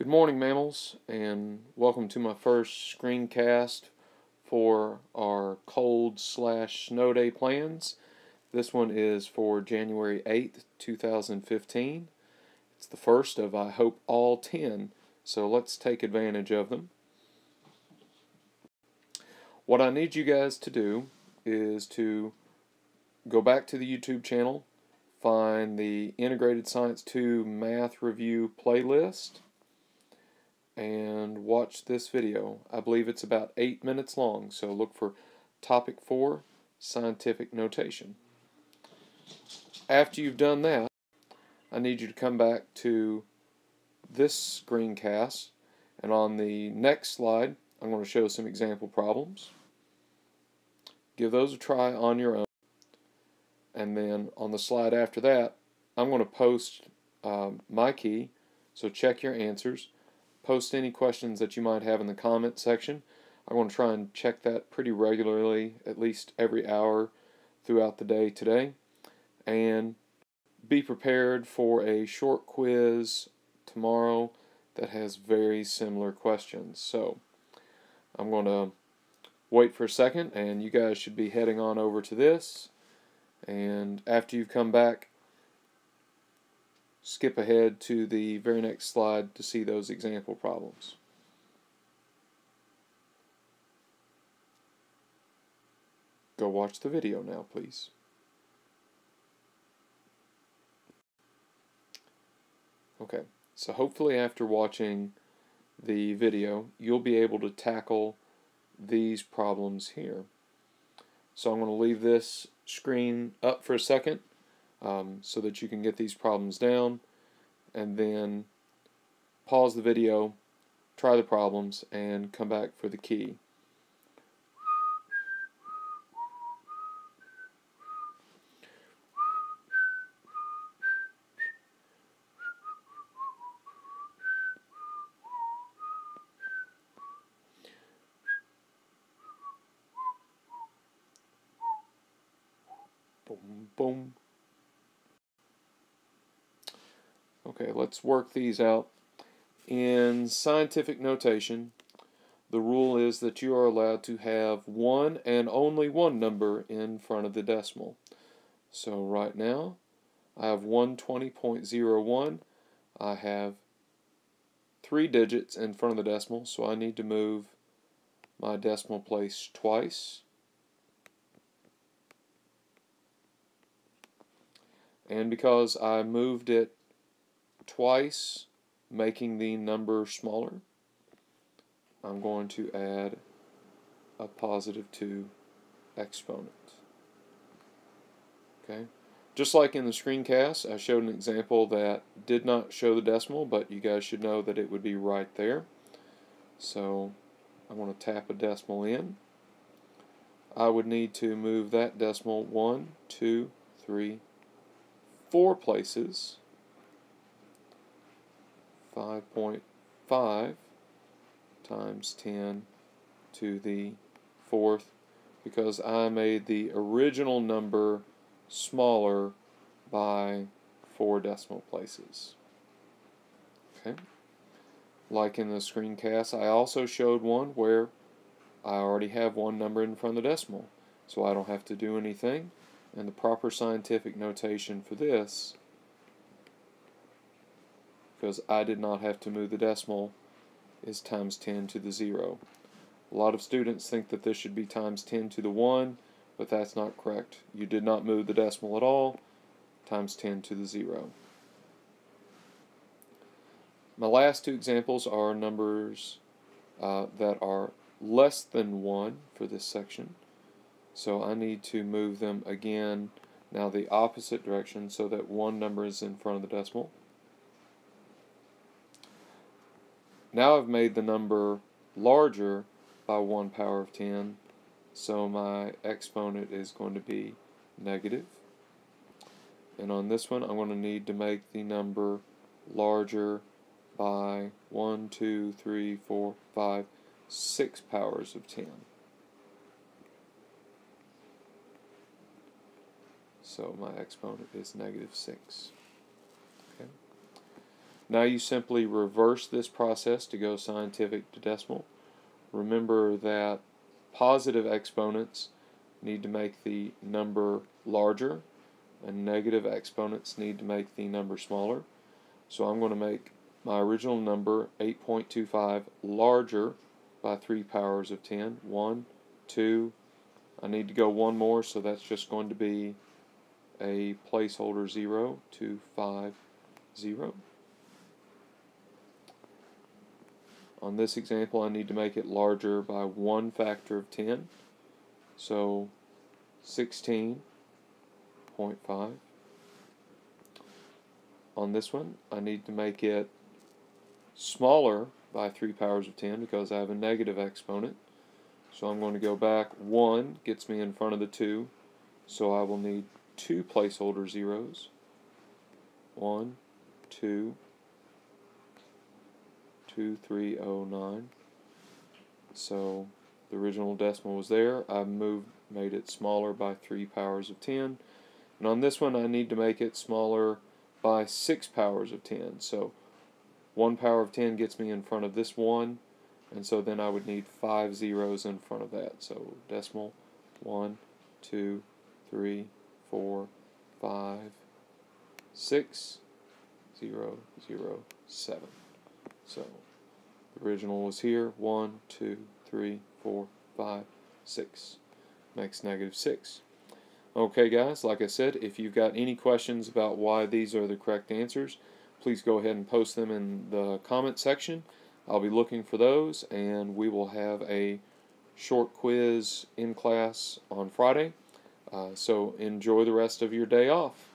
Good morning, mammals, and welcome to my first screencast for our cold/snow day plans. This one is for January 8th, 2015. It's the first of, I hope, all 10, so let's take advantage of them. What I need you guys to do is to go back to the YouTube channel, find the Integrated Science 2 Math Review playlist, and watch this video. I believe it's about 8 minutes long, so look for Topic 4, Scientific Notation. After you've done that, I need you to come back to this screencast, and on the next slide, I'm going to show some example problems. Give those a try on your own, and then on the slide after that, I'm going to post my key, so check your answers. Post any questions that you might have in the comment section. I'm going to try and check that pretty regularly, at least every hour throughout the day today. And be prepared for a short quiz tomorrow that has very similar questions. So I'm going to wait for a second, and you guys should be heading on over to this. And after you've come back, skip ahead to the very next slide to see those example problems. Go watch the video now, please. Okay, so hopefully after watching the video, you'll be able to tackle these problems here. So I'm going to leave this screen up for a second so that you can get these problems down, and then pause the video, try the problems, and come back for the key. Boom, boom. Okay, let's work these out. In scientific notation, the rule is that you are allowed to have one and only one number in front of the decimal. So right now, I have 120.01. I have 3 digits in front of the decimal, so I need to move my decimal place twice. And because I moved it twice, making the number smaller, I'm going to add a +2 exponent. Okay, just like in the screencast, I showed an example that did not show the decimal, but you guys should know that it would be right there. So I want to tap a decimal in. I would need to move that decimal 1, 2, 3, 4 places. 5.5 times 10 to the 4th, because I made the original number smaller by 4 decimal places. Okay. Like in the screencast, I also showed one where I already have one number in front of the decimal, so I don't have to do anything. And the proper scientific notation for this, because I did not have to move the decimal, is times 10 to the 0. A lot of students think that this should be times 10 to the 1, but that's not correct. You did not move the decimal at all, times 10 to the 0. My last two examples are numbers that are less than 1 for this section. So I need to move them again, now the opposite direction, so that one number is in front of the decimal. Now I've made the number larger by 1 power of 10, so my exponent is going to be negative. And on this one, I'm going to need to make the number larger by 1, 2, 3, 4, 5, 6 powers of 10. So my exponent is -6. Okay. Now you simply reverse this process to go scientific to decimal. Remember that positive exponents need to make the number larger, and negative exponents need to make the number smaller. So I'm going to make my original number 8.25 larger by 3 powers of 10. 1, 2, I need to go one more, so that's just going to be a placeholder 0, 2, 5, 0. On this example, I need to make it larger by 1 factor of 10, so 16.5. On this one, I need to make it smaller by 3 powers of 10 because I have a negative exponent. So I'm going to go back. 1 gets me in front of the 2, so I will need 2 placeholder zeros. 1, 2, 2309. So the original decimal was there. I made it smaller by 3 powers of 10. And on this one, I need to make it smaller by 6 powers of 10. So 1 power of 10 gets me in front of this 1, and so then I would need 5 zeros in front of that. So decimal 1, 2, 3, 4, 5, 6, 0, 0, 7. So the original was here. 1, 2, 3, 4, 5, 6. Makes -6. Okay guys, like I said, if you've got any questions about why these are the correct answers, please go ahead and post them in the comment section. I'll be looking for those, and we will have a short quiz in class on Friday. So enjoy the rest of your day off.